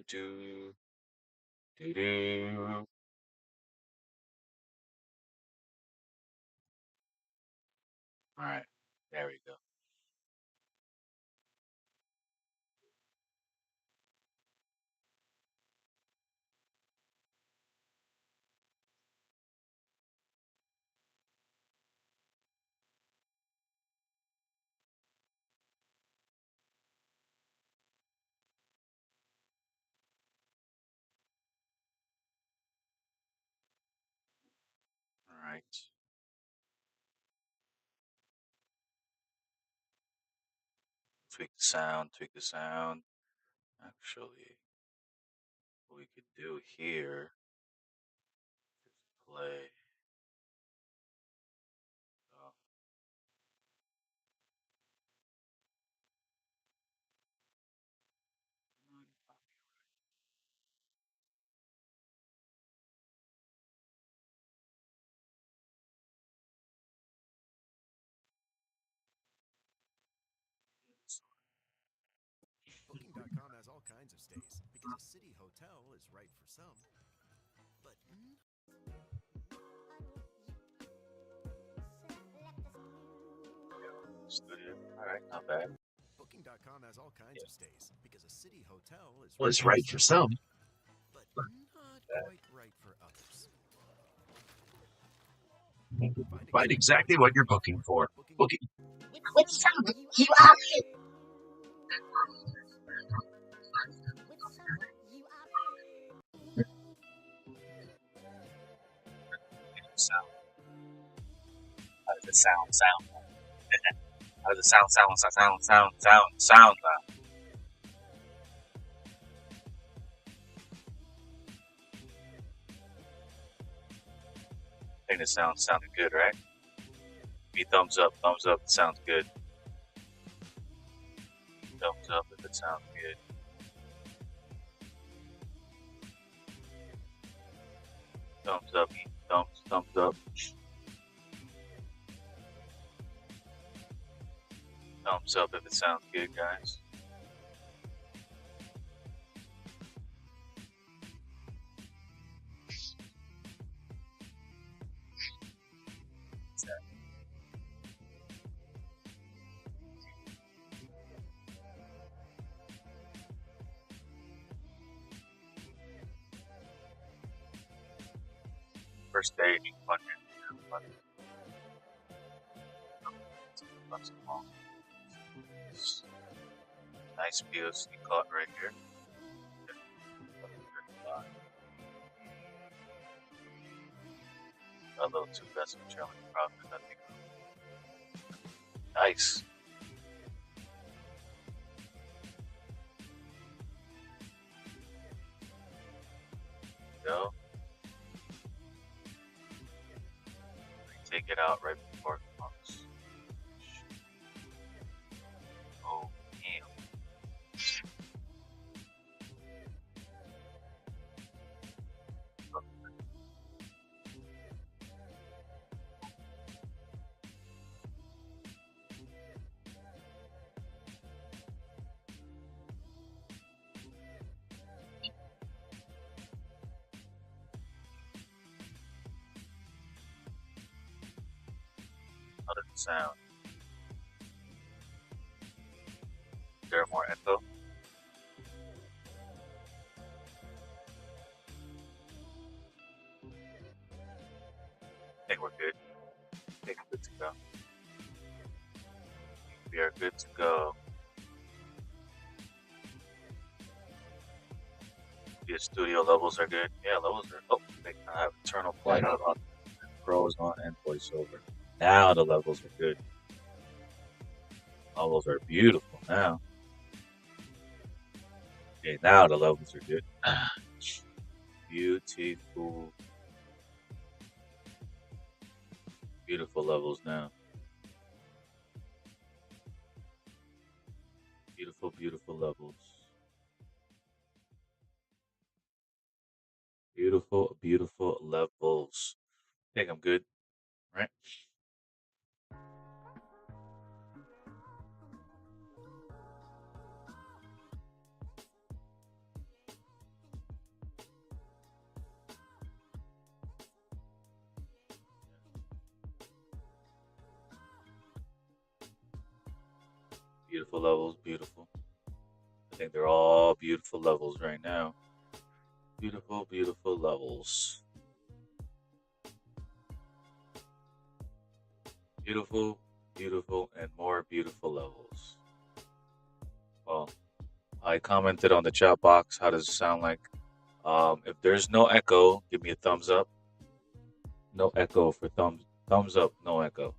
do, do, do. All right, there we go. All right. Tweak the sound, tweak the sound. Actually, what we could do here is play. Uh, Booking.com has all kinds of stays because a city hotel is right for some, but Studio. All right, not bad. Booking.com has all kinds of stays because a city hotel is Was right for some. but not quite right for others. Find exactly what you're booking for. Booking. Which summer you are in? Sound. How does it sound? How does it sound? I think the sound sounded good, right? Give me thumbs up. Thumbs up. It sounds good. Thumbs up if it sounds good. Thumbs up. Thumbs up. Thumbs up if it sounds good, guys. First stage, nice POC caught right here. A little too fast for trailing profit, I think. Nice. Go. Take it out right before it comes. Oh, damn. How does it sound? Is there more echo? I think we're good. I think we're good to go. We are good to go. The studio levels are good. Yeah, levels are. Oh, I have Eternal Flight on. Pros on and voiceover. Now the levels are good. Levels are beautiful now. Okay, now the levels are good. Beautiful. Beautiful levels now. Beautiful, beautiful levels. Beautiful, beautiful levels. I think I'm good, right? Beautiful levels, beautiful. I think they're all beautiful levels right now. Beautiful, beautiful levels. Beautiful, beautiful, and more beautiful levels. Well, I commented on the chat box. How does it sound like? If there's no echo, give me a thumbs up. No echo for thumbs up. No echo.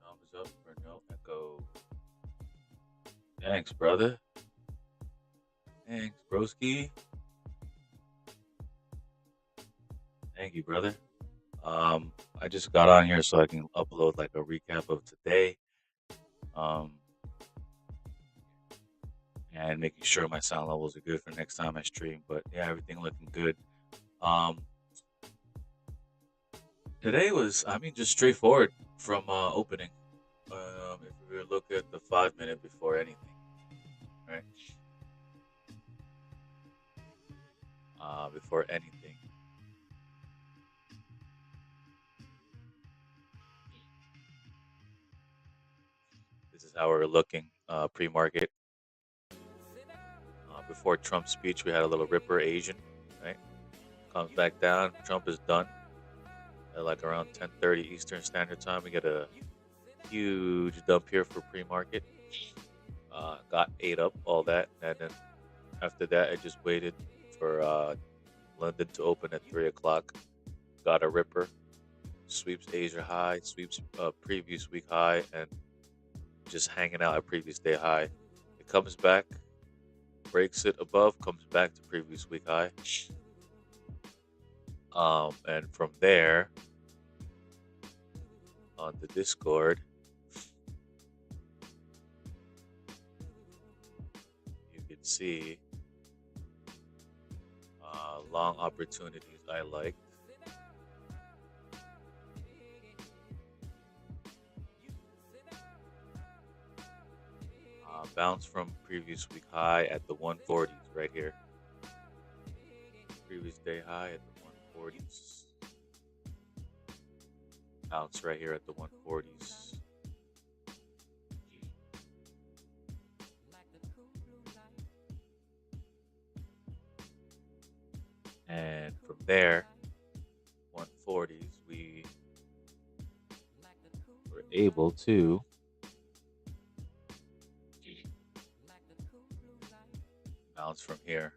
Thumbs up for no echo. Thanks, brother. Thanks, broski. Thank you, brother. I just got on here so I can upload like a recap of today. And making sure my sound levels are good for next time I stream. But yeah, everything looking good. Today was, just straightforward from opening. If we were to look at the 5 minute before anything, right? Before anything. This is how we're looking pre-market. Before Trump's speech, we had a little ripper Asian, right? Comes back down. Trump is done. At like around 10:30 Eastern Standard Time, we get a huge dump here for pre-market. Got ate up, all that, and then after that, I just waited for London to open at 3 o'clock. Got a ripper, sweeps Asia high, sweeps previous week high, and just hanging out at previous day high. It comes back, breaks it above, comes back to previous week high. And from there, on the Discord, you can see long opportunities I liked. Bounce from previous week high at the 140s right here. Previous day high at the 140s. Bounce right here at the 140s. And from there, 140s, we were able to bounce from here.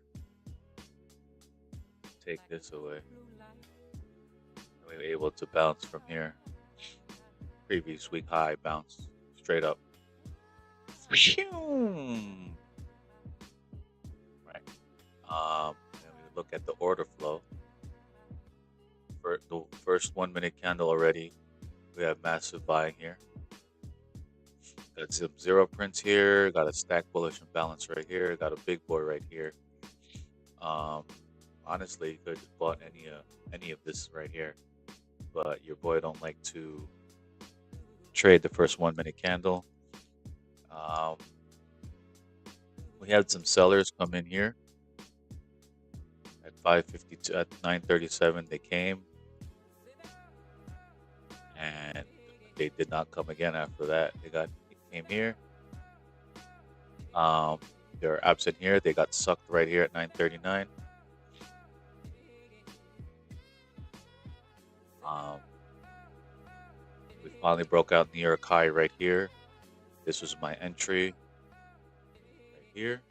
Take this away. And we were able to bounce from here. Previous week high bounce straight up. Right. And we look at the order flow. For the first 1 minute candle already, we have massive buying here. Got some zero prints here. Got a stack bullish and balance right here. Got a big boy right here. Honestly, you could have bought any of this right here, but your boy don't like to trade the first 1 minute candle. We had some sellers come in here at 5:52, at 9:37. They came, and they did not come again after that. They came here. They're absent here. They got sucked right here at 9:39. We finally broke out New York high right here. This was my entry right here.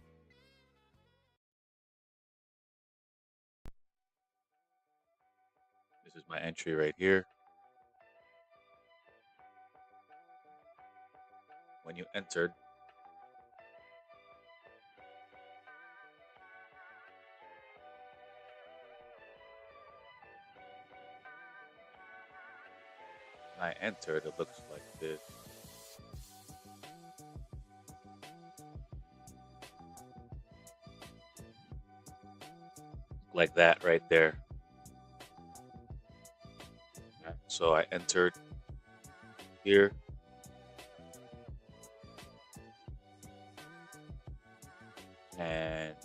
This is my entry right here. When you entered, it looks like this. Like that right there. So I entered here. And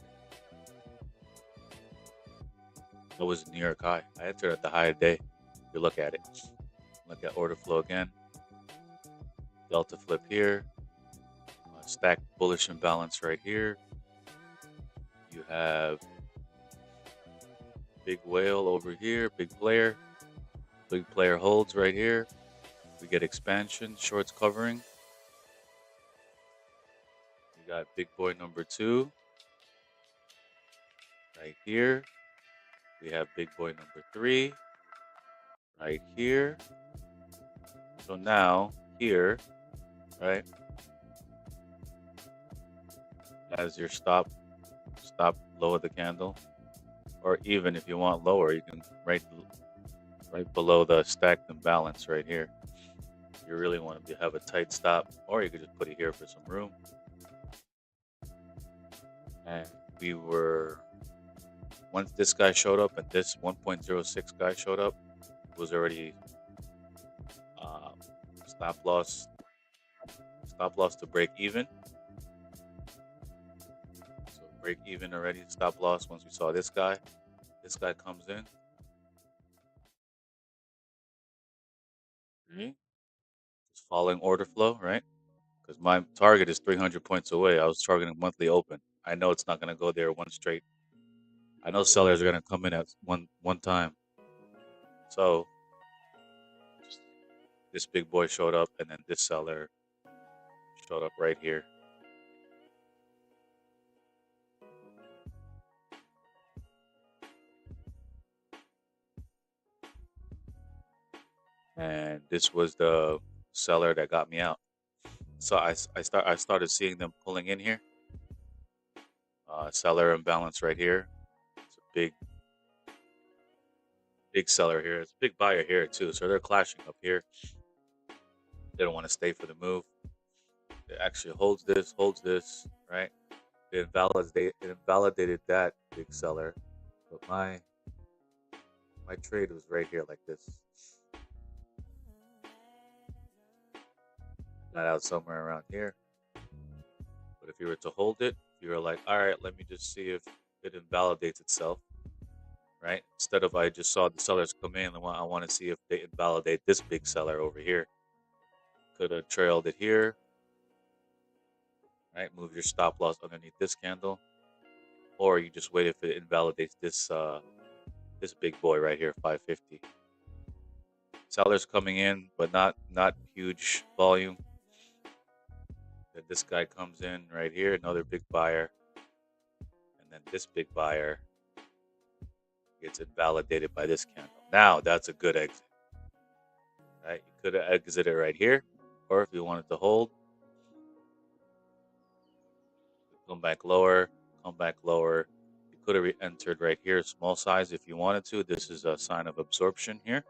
That was New York high. I entered at the high of day. If you look at it, look at order flow again. Delta flip here. Stack bullish imbalance right here. You have big whale over here, big player. Big player holds right here. We get expansion, shorts covering. You got big boy number 2 right here. We have big boy number 3 right here. So now here, right, as your stop low of the candle, or even if you want lower, you can right below the stacked imbalance right here. You really want to have a tight stop, or you could just put it here for some room. And we were, once this guy showed up and this 1.06 guy showed up, it was already stop loss to break even. So break even already, stop loss once we saw this guy. This guy comes in. Just following order flow, right? Because my target is 300 points away. I was targeting monthly open. I know it's not going to go there one straight. I know sellers are going to come in at one time. So this big boy showed up, and then this seller showed up right here. And this was the seller that got me out. So I started seeing them pulling in here. Seller imbalance right here. It's a big seller here. It's a big buyer here too. So they're clashing up here. They don't want to stay for the move. It actually holds this, right? It invalidated that big seller. But my trade was right here like this. Got out somewhere around here. But if you were to hold it, you were like, all right, let me just see if it invalidates itself, right? Instead of I just saw the sellers come in, I want to see if they invalidate this big seller over here. Could have trailed it here, right? Move your stop loss underneath this candle, or you just wait if it invalidates this this big boy right here, 550. Sellers coming in, but not huge volume. Then this guy comes in right here, another big buyer, and then this big buyer gets invalidated by this candle. Now that's a good exit, right? You could have exited right here, or if you wanted to hold, come back lower. You could have entered right here, small size if you wanted to. This is a sign of absorption here.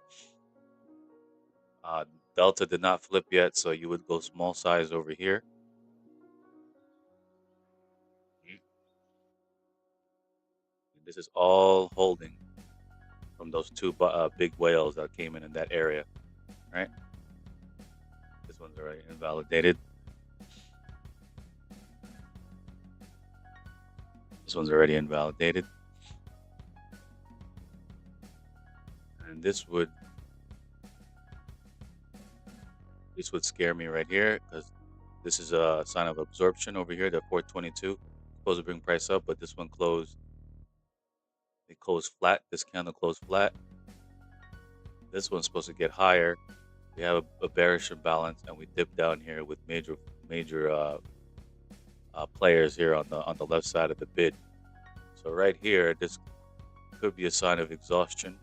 Delta did not flip yet, so you would go small size over here. And this is all holding from those two big whales that came in that area, right? This one's already invalidated. This one's already invalidated. And this would scare me right here, because this is a sign of absorption over here, the 422. Supposed to bring price up, but this one closed. It closed flat. This candle closed flat. This one's supposed to get higher. We have a bearish imbalance, and we dip down here with major players here on the left side of the bid. So right here, this could be a sign of exhaustion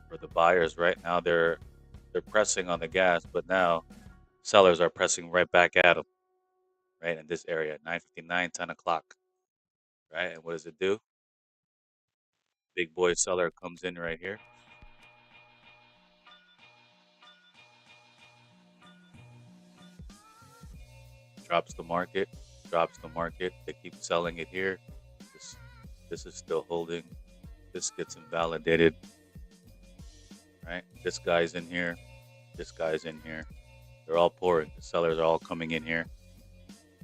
for the buyers. Right now, they're pressing on the gas, but now sellers are pressing right back at them, right, in this area, 9:59, 10 o'clock, right? And what does it do? Big boy seller comes in right here. Drops the market. They keep selling it here. This is still holding. This gets invalidated, right? This guy's in here. This guy's in here. They're all pouring. The sellers are all coming in here.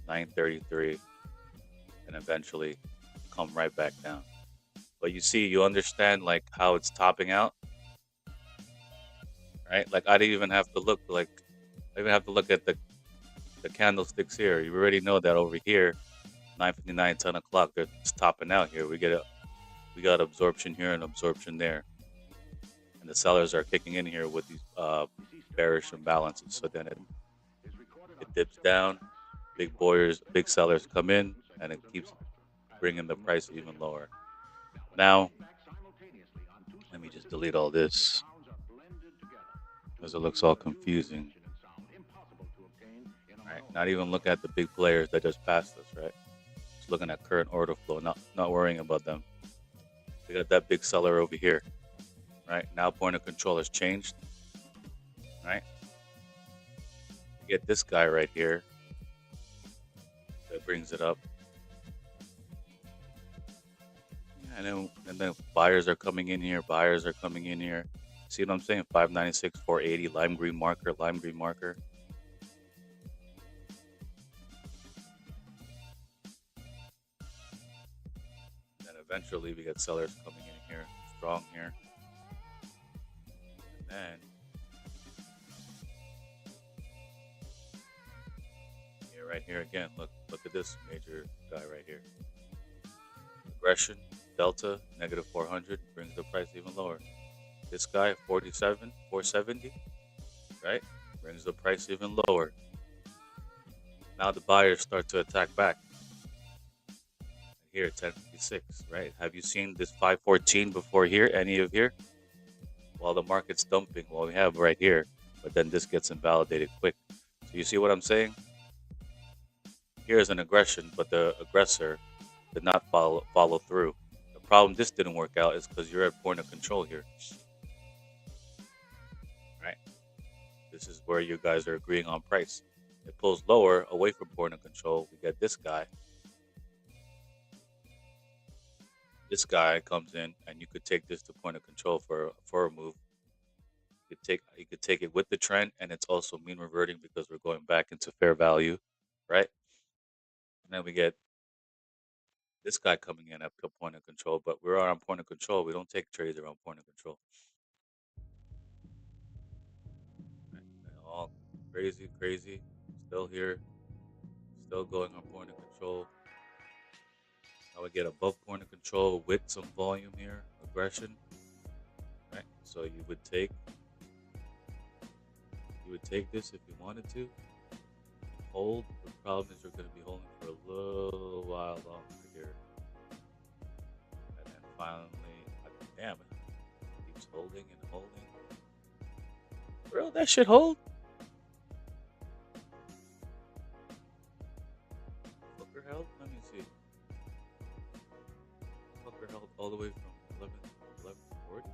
9:33, and eventually come right back down. But you understand like how it's topping out, right? Like I didn't even have to look I even have to look at the candlesticks here. You already know that over here, 9:59, 10 o'clock, it's topping out here. We got absorption here and absorption there, and the sellers are kicking in here with these bearish imbalances. So then it dips down. Big sellers come in, and it keeps bringing the price even lower. Now, let me just delete all this because it looks all confusing. Right? Not even looking at the big players that just passed us, right? Just looking at current order flow, not worrying about them. We got that big seller over here, right? Now point of control has changed, right? You get this guy right here that brings it up. And then buyers are coming in here. Buyers are coming in here. See what I'm saying? 596, 480, lime green marker. Then eventually we get sellers coming in here, strong here. And then here, right here again. Look at this major guy right here. Aggression, delta, negative 400 brings the price even lower. This guy, 47, 470, right? Brings the price even lower. Now the buyers start to attack back. Here, 1056, right? Have you seen this 514 before here? Any of here? While the market's dumping, well, we have right here, but then this gets invalidated quick. So you see what I'm saying? Here's an aggression, but the aggressor did not follow through. The problem this didn't work out is because you're at point of control here. Right? This is where you guys are agreeing on price. It pulls lower away from point of control. We get this guy. This guy comes in, and you could take this to point of control for a move. You could take it with the trend, and it's also mean reverting because we're going back into fair value, right? And then we get this guy coming in at point of control, but we're on point of control. We don't take trades around point of control. Right? All crazy. Still here, still going on point of control. Now we get above point of control with some volume here, aggression. Right? So you would take this if you wanted to. Hold. The problem is you're going to be holding for a little while longer here. And then finally, damn it. Keeps holding and holding. Bro, that shit hold? Fucker held? Let me see. Fucker held all the way from 1140.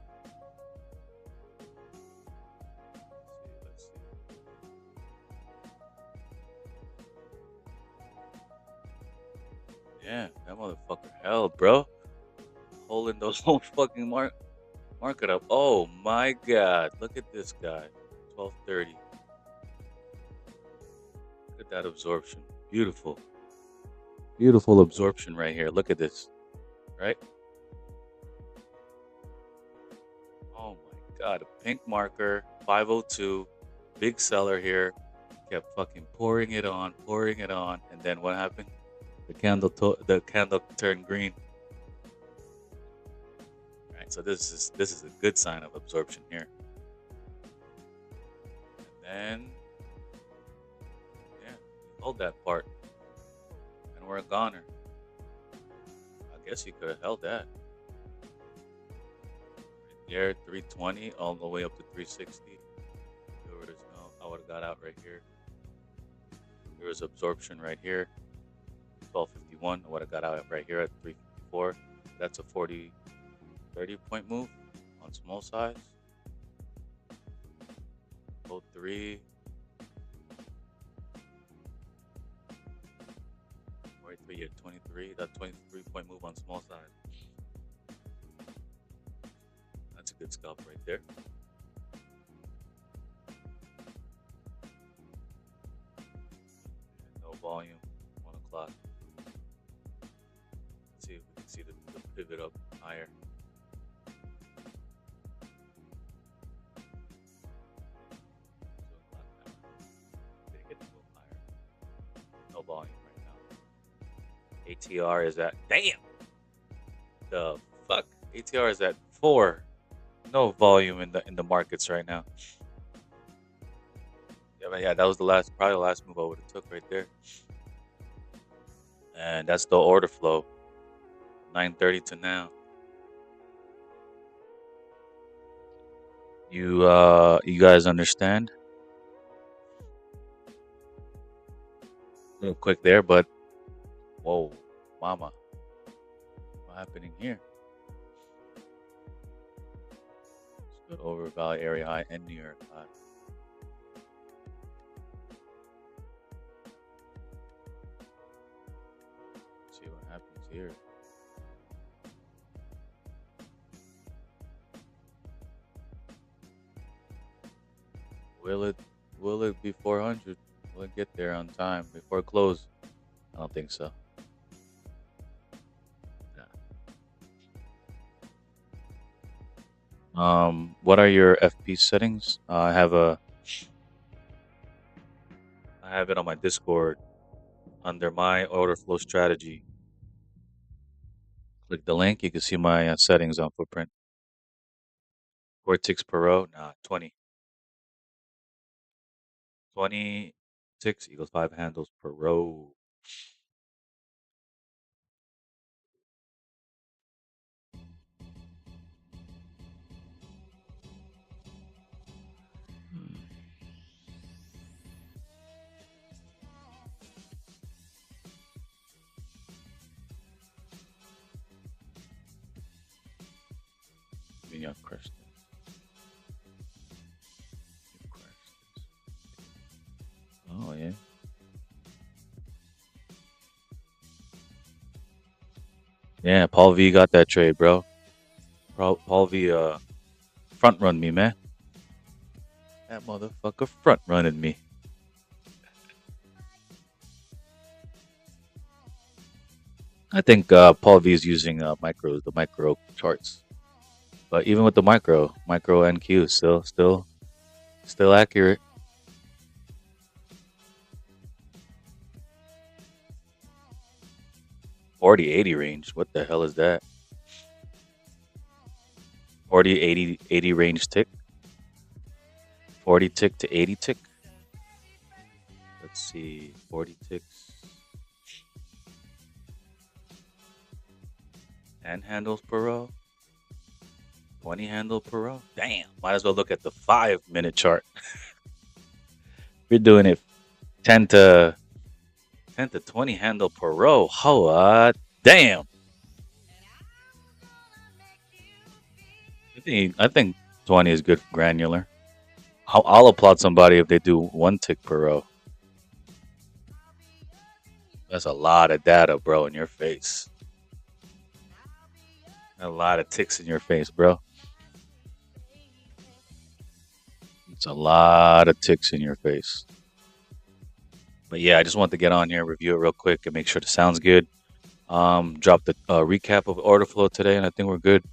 Let's see. Yeah, that motherfucker held, bro. Holding those whole fucking market up. Oh my god. Look at this guy. 1230. Look at that absorption. Beautiful. Beautiful absorption right here. Look at this. Right? Oh my god. A pink marker. 502. Big seller here. Kept fucking pouring it on. And then what happened? The candle turned green. Right, so this is a good sign of absorption here. And then hold that part. And we're a goner. I guess you could have held that. Right there, 320 all the way up to 360. I would have got out right here. There was absorption right here. 1251. I would have got out right here at 354. That's a 30 point move on small size. 03. 43 at 23. That 23 point move on small size. That's a good scalp right there. No volume. 1 o'clock. Let's see if we can see the pivot up higher. Did it get to move higher? No volume right now. ATR is at damn. The fuck? ATR is at 4. No volume in the markets right now. Yeah, but yeah, that was probably the last move I would have took right there. And that's the order flow. 9:30 to now. You guys understand? A little quick there, but whoa, mama, what's happening here? Let's go over Valley area high and New York high. See what happens here. Will it be 400? Will it get there on time before close? I don't think so. What are your FP settings? I have it on my Discord under my order flow strategy. Click the link. You can see my settings on Footprint. 4 ticks per row. Nah, 20. 20 ticks equals 5 handles per row. Yeah, crushed it. Oh yeah. Yeah, Paul V got that trade, bro. Paul V front run me, man. That motherfucker front running me. I think Paul V is using the micro charts. But even with the micro NQ, still accurate. 40-80 range. What the hell is that? 40-80 range tick. 40 tick to 80 tick. Let's see. 40 ticks. And handles per row. 20 handle per row. Damn. Might as well look at the 5-minute chart. We're doing it 10 to 20 handle per row. Oh, damn. I think 20 is good for granular. I'll applaud somebody if they do 1 tick per row. That's a lot of data, bro, in your face. A lot of ticks in your face, bro. It's a lot of ticks in your face. But yeah, I just want to get on here, review it real quick, and make sure the sound's good. Drop the recap of order flow today, and I think we're good.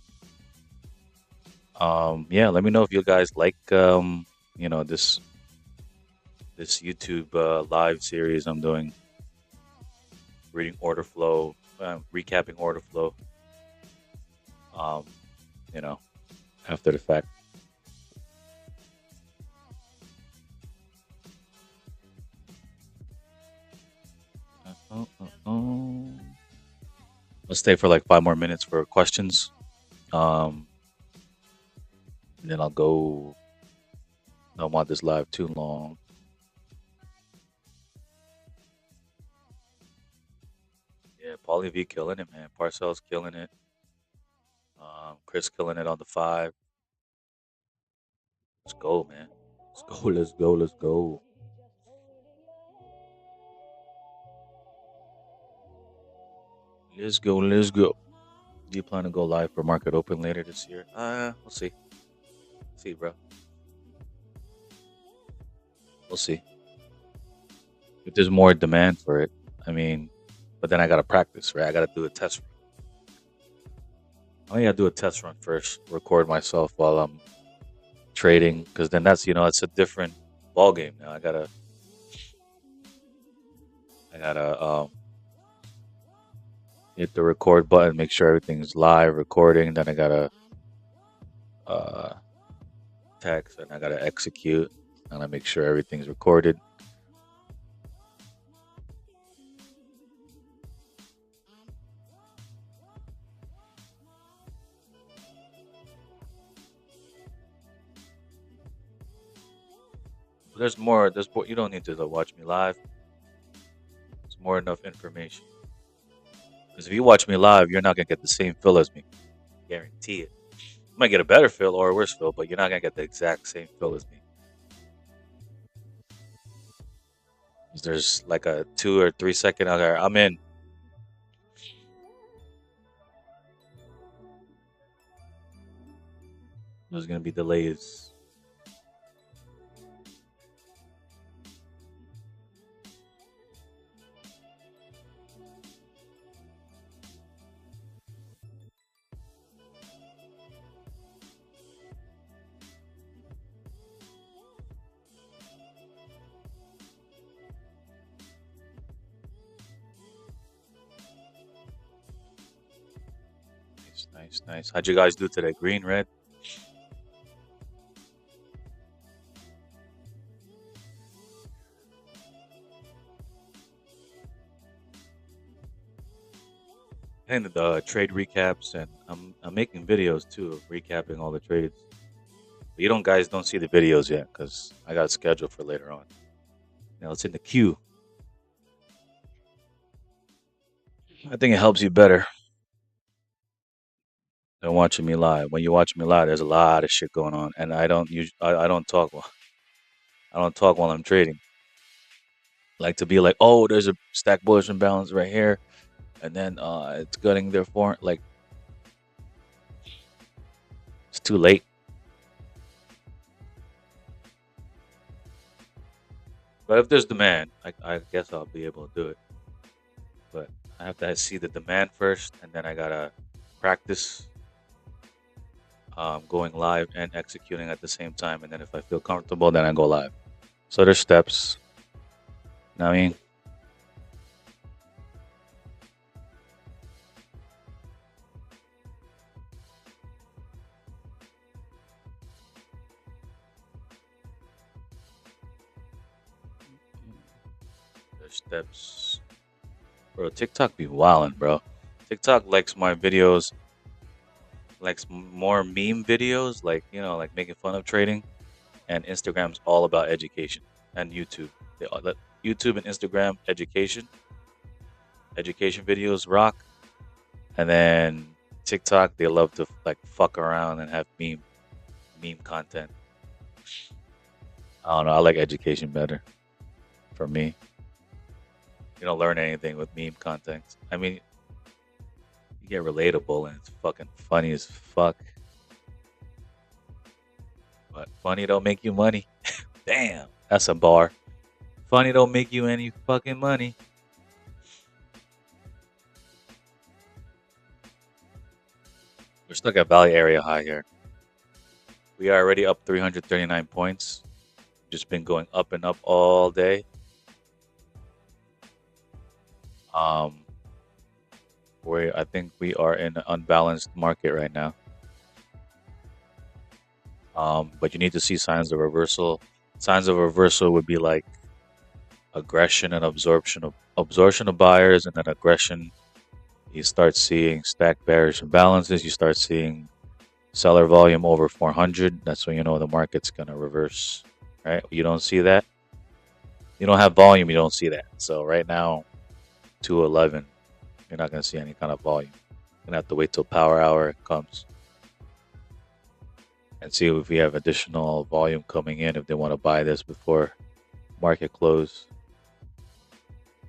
Yeah, let me know if you guys like this YouTube live series I'm doing, reading order flow, recapping order flow. After the fact. Let's stay for like 5 more minutes for questions. And then I'll go. I don't want this live too long. Yeah, Paulie V killing it, man. Parcells killing it. Chris killing it on the 5. Let's go, man. Let's go, let's go, let's go. Let's go, let's go. Do you plan to go live for market open later this year? We'll see. See, bro. We'll see. If there's more demand for it, I mean, but then I gotta practice, right? I gotta do a test. I gotta do a test run first. Record myself while I'm trading, because then that's it's a different ball game now. I gotta hit the record button, make sure everything's live recording. Then I gotta uh, text and I gotta execute and I make sure everything's recorded. There's more. There's more. You don't need to watch me live. There's more enough information. Because if you watch me live, you're not gonna get the same feel as me. Guarantee it. You might get a better feel or a worse feel, but you're not gonna get the exact same feel as me. 'Cause there's like a 2 or 3 second. Okay, I'm in. There's gonna be delays. Nice, nice, nice. How'd you guys do today? Green, red? And the trade recaps, and I'm making videos too of recapping all the trades. But you guys don't see the videos yet because I got a schedule for later on. Now it's in the queue. I think it helps you better than watching me live. When you watch me live, there's a lot of shit going on, and I don't talk I don't talk while I'm trading. Like to be like, oh, there's a stack bullish imbalance right here, and then it's gutting their foreign. Like it's too late. But if there's demand, I guess I'll be able to do it. But I have to see the demand first, and then I gotta practice going live and executing at the same time. And then if I feel comfortable, then I go live. So there's steps. You know what I mean? There's steps. Bro, TikTok be wildin', bro. TikTok likes my videos, likes more meme videos, like, like making fun of trading. And Instagram's all about education. And YouTube. YouTube and Instagram, education videos rock. And then TikTok, they love to like fuck around and have meme content. I don't know. I like education better for me. You don't learn anything with meme content. I mean, you get relatable and it's fucking funny as fuck. But funny don't make you money. Damn, that's a bar. Funny don't make you any fucking money. We're stuck at Valley Area High here. We are already up 339 points. Just been going up and up all day. I think we are in an unbalanced market right now. But you need to see signs of reversal. Signs of reversal would be like aggression and absorption of buyers, and then aggression. You start seeing stack bearish imbalances. You start seeing seller volume over 400. That's when you know the market's gonna reverse, right? You don't see that. You don't have volume. You don't see that. So right now, 211, you're not gonna see any kind of volume. You're gonna have to wait till power hour comes and see if we have additional volume coming in if they want to buy this before market close.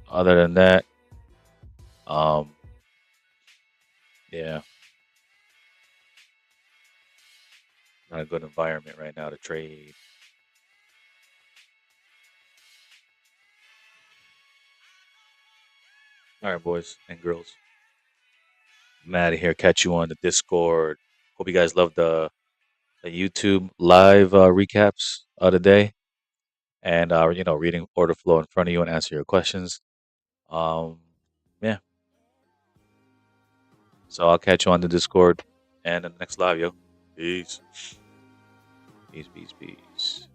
Other than that, yeah, not a good environment right now to trade. All right, boys and girls. I'm out of here. Catch you on the Discord. Hope you guys love the YouTube live recaps of the day, and reading order flow in front of you and answer your questions. Um, yeah. So I'll catch you on the Discord and the next live, yo. Peace. Peace, peace, peace.